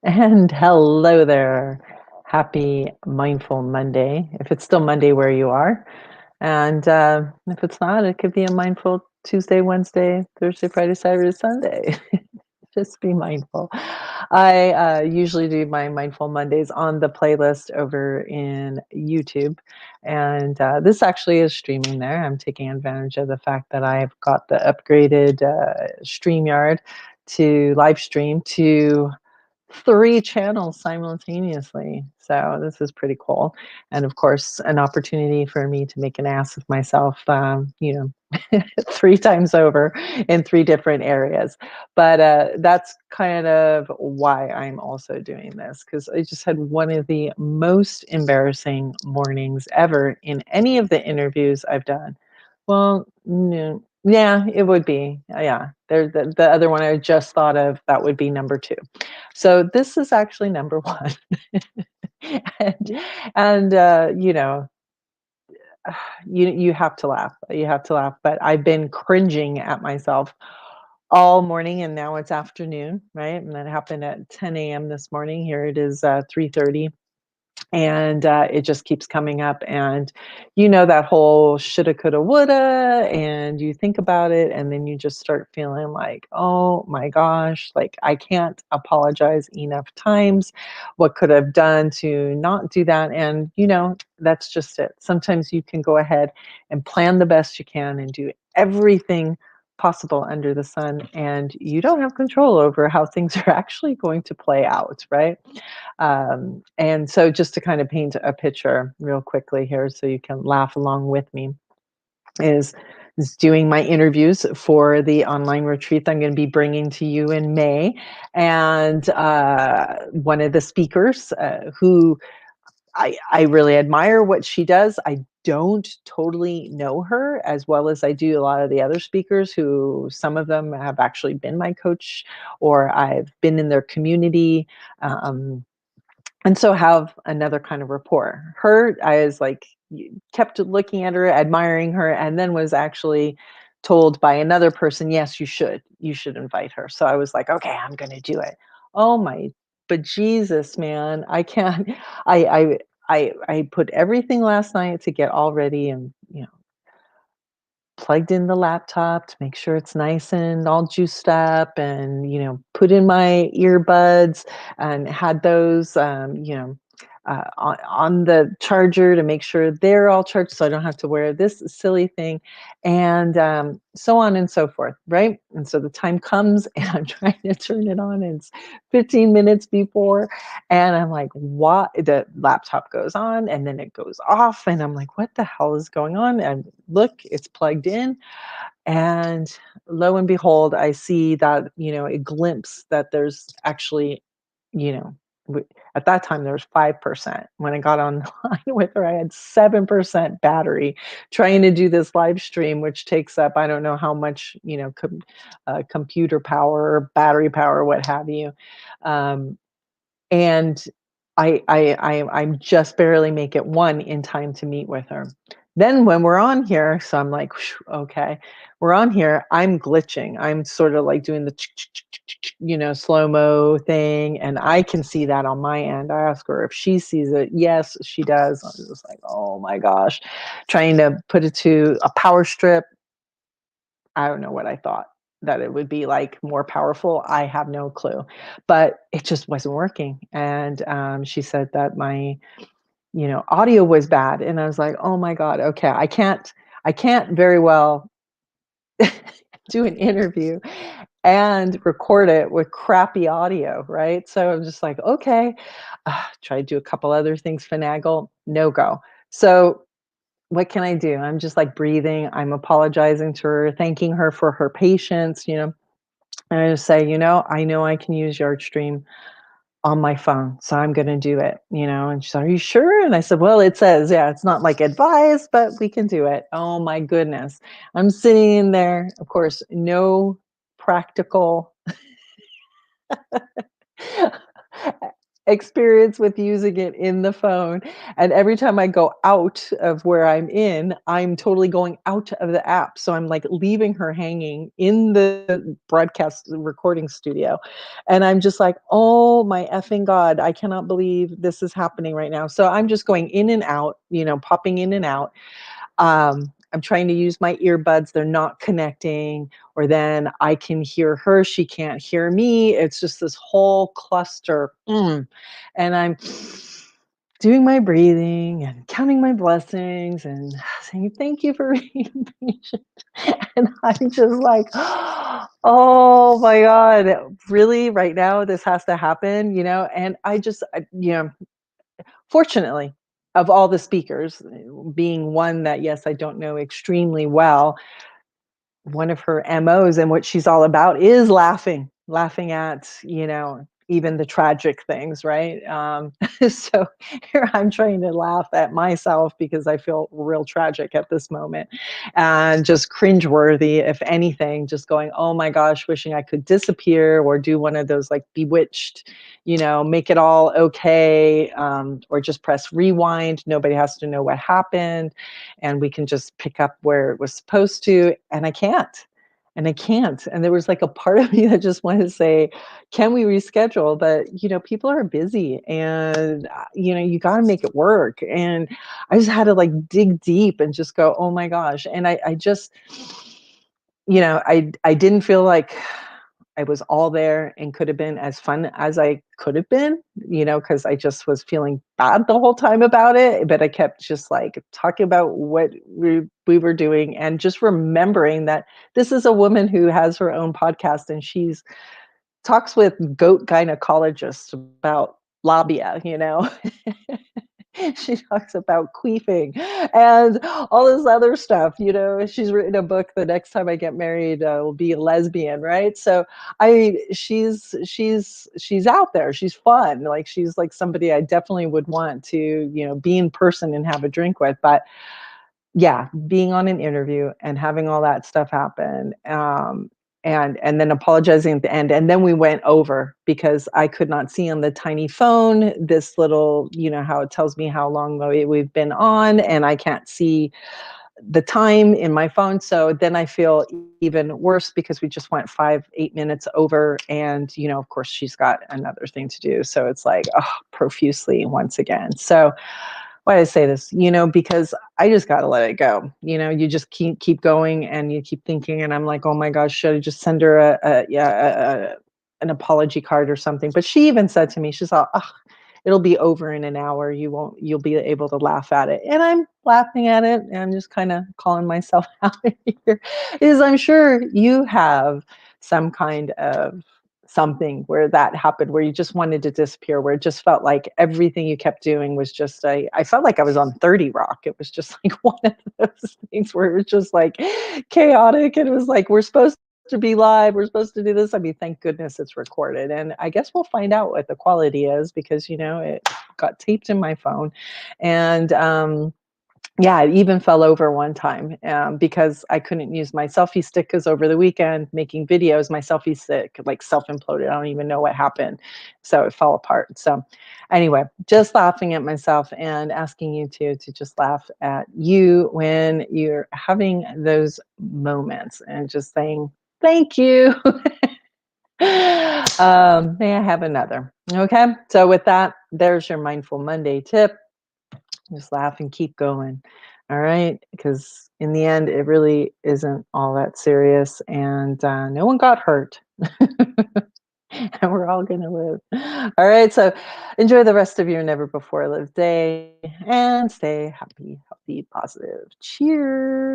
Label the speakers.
Speaker 1: And hello there. Happy Mindful Monday, if it's still Monday where you are. And if it's not, it could be a mindful Tuesday, Wednesday, Thursday, Friday, Saturday, Sunday. Just be mindful. I usually do my Mindful Mondays on the playlist over in YouTube. And this actually is streaming there. I'm taking advantage of the fact that I've got the upgraded StreamYard to live stream to 3 channels simultaneously. So this is pretty cool. And of course, an opportunity for me to make an ass of myself, 3 times over in 3 different areas. But that's kind of why I'm also doing this, because I just had one of the most embarrassing mornings ever in any of the interviews I've done. Well, no, yeah, it would be. Yeah, the other one I just thought of, that would be number 2. So this is actually number 1. and you have to laugh. You have to laugh. But I've been cringing at myself all morning, and now it's afternoon, right? And that happened at 10 a.m. this morning. Here it is 3:30, and it just keeps coming up. And that whole shoulda, coulda, woulda, and you think about it, and then you just start feeling like, oh my gosh, like I can't apologize enough times. What could I've done to not do that? And that's just it. Sometimes you can go ahead and plan the best you can and do everything possible under the sun, and you don't have control over how things are actually going to play out, right? And so just to kind of paint a picture real quickly here so you can laugh along with me, is doing my interviews for the online retreat that I'm going to be bringing to you in May. And one of the speakers who I really admire what she does. I don't totally know her as well as I do a lot of the other speakers, who some of them have actually been my coach, or I've been in their community. And so have another kind of rapport. Her, I was like, kept looking at her, admiring her, and then was actually told by another person, yes, you should invite her. So I was like, okay, I'm going to do it. Oh my, but Jesus, man, I can't. I put everything last night to get all ready, and plugged in the laptop to make sure it's nice and all juiced up, and put in my earbuds and had those on the charger to make sure they're all charged so I don't have to wear this silly thing, and so on and so forth, right? And so the time comes and I'm trying to turn it on, and it's 15 minutes before, and I'm like, what? The laptop goes on and then it goes off, and I'm like, what the hell is going on? And look, it's plugged in, and lo and behold, I see that, a glimpse that there's actually, you know, at that time there was 5%. When I got online with her, I had 7% battery trying to do this live stream, which takes up, I don't know how much, computer power, battery power, what have you. Um, and I'm just barely make it 1 in time to meet with her. Then when we're on here, so I'm like, "Phew, okay, we're on here." I'm glitching. I'm sort of like doing the slow-mo thing, and I can see that on my end. I ask her if she sees it. Yes, she does. I was just like, oh my gosh, trying to put it to a power strip. I don't know what I thought that it would be like more powerful. I have no clue, but it just wasn't working. And she said that my, audio was bad, and I was like, oh my god, okay, I can't very well do an interview and record it with crappy audio, right? So I'm just like, okay, try to do a couple other things, finagle, no go. So what can I do? I'm just like breathing. I'm apologizing to her, thanking her for her patience, and I just say, I know I can use Yardstream on my phone, so I'm going to do it, and she's like, are you sure? And I said, well, it says, yeah, it's not like advice, but we can do it. Oh my goodness. I'm sitting in there, of course, no practical experience with using it in the phone, and every time I go out of where I'm in, I'm totally going out of the app, so I'm, like, leaving her hanging in the broadcast recording studio, and I'm just like, "Oh my effing god, I cannot believe this is happening right now." So I'm just going in and out, popping in and out. I'm trying to use my earbuds, they're not connecting, or then I can hear her, she can't hear me. It's just this whole cluster. And I'm doing my breathing and counting my blessings and saying, "Thank you for being patient." And I'm just like, "Oh my God, really? Right now, this has to happen?" And fortunately, of all the speakers, being one that, yes, I don't know extremely well, one of her MOs and what she's all about is laughing at, even the tragic things, right? So here I'm trying to laugh at myself because I feel real tragic at this moment and just cringeworthy, if anything, just going, oh my gosh, wishing I could disappear or do one of those like bewitched, make it all okay, or just press rewind. Nobody has to know what happened and we can just pick up where it was supposed to. And I can't. And I can't. And there was like a part of me that just wanted to say, can we reschedule? But, people are busy and, you got to make it work. And I just had to like dig deep and just go, oh my gosh. And I just, I didn't feel like I was all there and could have been as fun as I could have been, because I just was feeling bad the whole time about it. But I kept just like talking about what we were doing and just remembering that this is a woman who has her own podcast and she's talks with goat gynecologists about labia, She talks about queefing and all this other stuff. She's written a book. The next time I get married, will be a lesbian, right? So she's out there. She's fun. Like she's like somebody I definitely would want to be in person and have a drink with. But yeah, being on an interview and having all that stuff happen, and then apologizing at the end, and then we went over because I could not see on the tiny phone this little, how it tells me how long we've been on, and I can't see the time in my phone. So then I feel even worse because we just went 8 minutes over, and of course, she's got another thing to do. So it's like, oh, profusely once again. So why did I say this? Because I just got to let it go. You just keep going and you keep thinking. And I'm like, oh my gosh, should I just send her an apology card or something? But she even said to me, she's all, oh, it'll be over in an hour. You'll be able to laugh at it. And I'm laughing at it. And I'm just kind of calling myself out here. Is I'm sure you have some kind of something where that happened, where you just wanted to disappear, where it just felt like everything you kept doing was just I felt like I was on 30 Rock. It was just like one of those things where it was just like chaotic. And it was like, we're supposed to be live. We're supposed to do this. I mean, thank goodness it's recorded. And I guess we'll find out what the quality is because, it got taped in my phone. And yeah, I even fell over one time because I couldn't use my selfie stick because over the weekend making videos, my selfie stick like self-imploded. I don't even know what happened. So it fell apart. So anyway, just laughing at myself and asking you to just laugh at you when you're having those moments and just saying, thank you. May I have another? Okay. So with that, there's your Mindful Monday tip. Just laugh and keep going. All right. Because in the end, it really isn't all that serious and no one got hurt. And we're all going to live. All right. So enjoy the rest of your never before lived day and stay happy, healthy, positive. Cheers.